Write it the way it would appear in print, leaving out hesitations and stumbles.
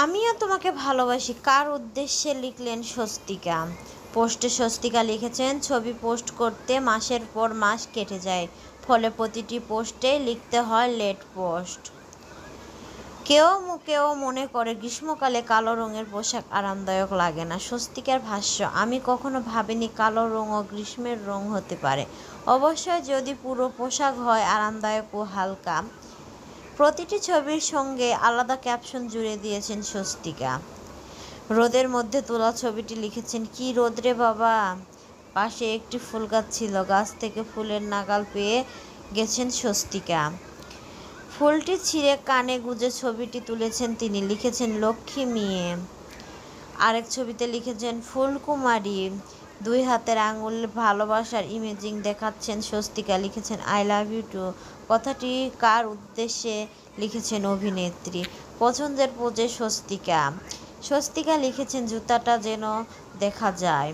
আমিও তোমাকে ভালোবাসি কার উদ্দেশ্যে লিখলেন স্বস্তিকা। পোস্টে স্বস্তিকা লিখেছেন, ছবি পোস্ট করতে মাসের পর মাস কেটে যায়, ফলে প্রতিটি পোস্টে লিখতে হয় লেট পোস্ট। কেউ মনে করে গ্রীষ্মকালে কালো রঙের পোশাক আরামদায়ক লাগে না। স্বস্তিকার ভাষ্য, আমি কখনো ভাবিনি কালো রঙও গ্রীষ্মের রং হতে পারে। অবশ্যই যদি পুরো পোশাক হয় আরামদায়ক ও হালকা। প্রতিটি ছবির সঙ্গে আলাদা ক্যাপশন জুড়ে দিয়েছেন স্বস্তিকা। রোদের মধ্যে তোলা ছবিটি লিখেছেন, কি রোদ রে বাবা। পাশে একটি ফুল গাছ ছিল, গাছ থেকে ফুলের নাগাল পেয়ে গেছেন স্বস্তিকা। ফুলটি ছিঁড়ে কানে গুঁজে ছবিটি তুলেছেন তিনি, লিখেছেন লক্ষ্মী মেয়ে। আরেক ছবিতে লিখেছেন ফুলকুমারী। দুই হাতের আঙুল ভালোবাসার ইমেজিং দেখাচ্ছেন স্বস্তিকা, লিখেছেন আই লাভ ইউ টু। কথাটি কার উদ্দেশ্যে লিখেছেন অভিনেত্রী। পছন্দের পোজে স্বস্তিকা লিখেছেন জুতাটা যেন দেখা যায়।